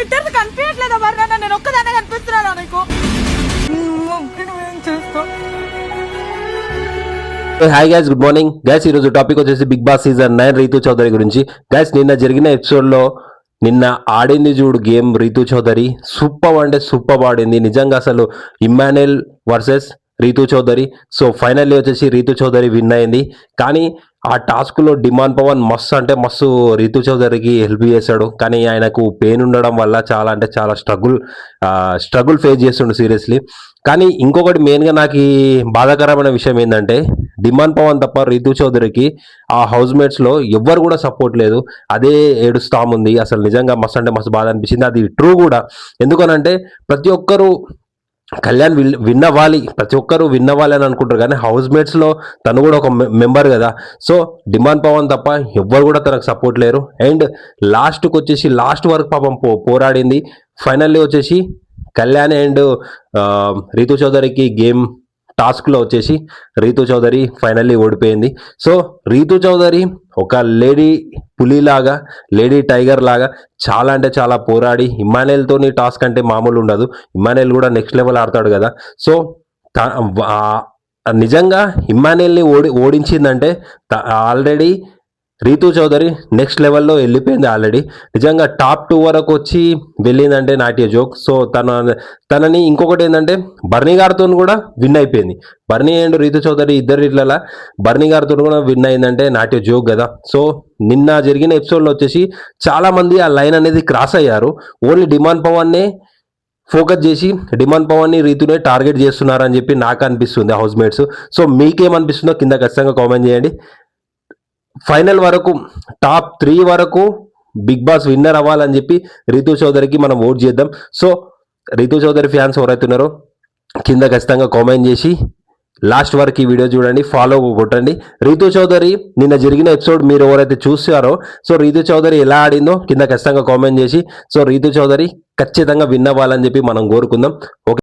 Litres కనిపించట్లేదా వర్ణ? నేను ఒక్కదానే కనిపిస్తున్నానా నీకు? Hi guys, good morning guys. ఈరోజు టాపిక్ వచ్చేసి Bigg Boss season 9 Rithu Chowdary గురించి. గైస్, నిన్న జరిగిన ఎపిసోడ్లో నిన్న ఆడింది చూడు గేమ్ రీతూ చౌదరి. సూపర్ అంటే సూపర్ ఆడింది నిజంగా. అసలు Emmanuel versus Rithu Chowdary. So finally వచ్చేసి రీతూ చౌదరి విన్ అయింది. కానీ ఆ టాస్క్లో డిమాండ్ పవన్ మస్తు అంటే మస్తు రీతూ చౌదరికి హెల్ప్ చేశాడు. కానీ ఆయనకు పెయిన్ ఉండడం వల్ల చాలా అంటే చాలా స్ట్రగుల్ ఫేస్ చేస్తుండు సీరియస్లీ. కానీ ఇంకొకటి మెయిన్గా నాకు ఈ బాధాకరమైన విషయం ఏంటంటే, డిమాండ్ పవన్ తప్ప రీతూ చౌదరికి ఆ హౌస్ మేట్స్లో ఎవ్వరు కూడా సపోర్ట్ లేదు. అదే ఏడుస్తాముంది. అసలు నిజంగా మస్తు అంటే మస్తు బాధ అనిపించింది. అది ట్రూ కూడా. ఎందుకనంటే ప్రతి ఒక్కరు కళ్యాణ్ విన్ అవ్వాలి, ప్రతి ఒక్కరు విన్ అవ్వాలి అని అనుకుంటారు. కానీ హౌస్ మేట్స్లో తను కూడా ఒక మెంబర్ కదా. సో డిమాండ్ పవన్ తప్ప ఎవ్వరు కూడా తనకు సపోర్ట్ లేరు. అండ్ లాస్ట్కి వచ్చేసి లాస్ట్ వరకు పాపం పోరాడింది. ఫైనల్లీ వచ్చేసి కళ్యాణ్ అండ్ రీతూ చౌదరికి గేమ్ టాస్క్లో వచ్చేసి రీతూ చౌదరి ఫైనల్లీ ఓడిపోయింది. సో రీతూ చౌదరి ఒక లేడీ పులిలాగా, లేడీ టైగర్ లాగా చాలా అంటే చాలా పోరాడి ఇమ్మాన్యుయల్తోని టాస్క్ అంటే మామూలు ఉండదు. ఇమ్మాన్యుయల్ కూడా నెక్స్ట్ లెవెల్ ఆడతాడు కదా. సో నిజంగా ఇమ్మాన్యుయల్ని ఓడించిందంటే ఆల్రెడీ రీతూ చౌదరి నెక్స్ట్ లెవెల్లో వెళ్ళిపోయింది ఆల్రెడీ. నిజంగా టాప్ 2 వరకు వచ్చి వెళ్ళిందంటే నాట్ ఏ జోక్. సో తనని ఇంకొకటి ఏంటంటే బర్నీ గారితో కూడా విన్ అయిపోయింది. బర్నీ అండ్ రీతూ చౌదరి ఇద్దరు ఇట్లా బర్నీ గారితో కూడా విన్ అయిందంటే నాట్ ఏ జోక్ కదా. సో నిన్న జరిగిన ఎపిసోడ్లో వచ్చేసి చాలామంది ఆ లైన్ అనేది క్రాస్ అయ్యారు. ఓన్లీ డిమాండ్ పవన్నే ఫోకస్ చేసి డిమాండ్ పవన్ని రీతునే టార్గెట్ చేస్తున్నారని చెప్పి నాకు అనిపిస్తుంది హౌస్ మేట్స్. సో మీకేమనిపిస్తుందో కింద ఖచ్చితంగా కామెంట్ చేయండి. ఫైనల్ వరకు టాప్ 3 వరకు బిగ్ బాస్ విన్నర్ అవ్వాలని చెప్పి రీతూ చౌదరికి మనం ఓట్ చేద్దాం. సో రీతూ చౌదరి ఫ్యాన్స్ ఎవరైతే ఉన్నారో కింద ఖచ్చితంగా కామెంట్ చేసి లాస్ట్ వరకు ఈ వీడియో చూడండి, ఫాలో కొట్టండి. రీతూ చౌదరి నిన్న జరిగిన ఎపిసోడ్ మీరు ఎవరైతే చూసారో, సో రీతూ చౌదరి ఎలా ఆడిందో కింద ఖచ్చితంగా కామెంట్ చేసి, సో రీతూ చౌదరి ఖచ్చితంగా విన్ అవ్వాలని చెప్పి మనం కోరుకుందాం. ఓకే.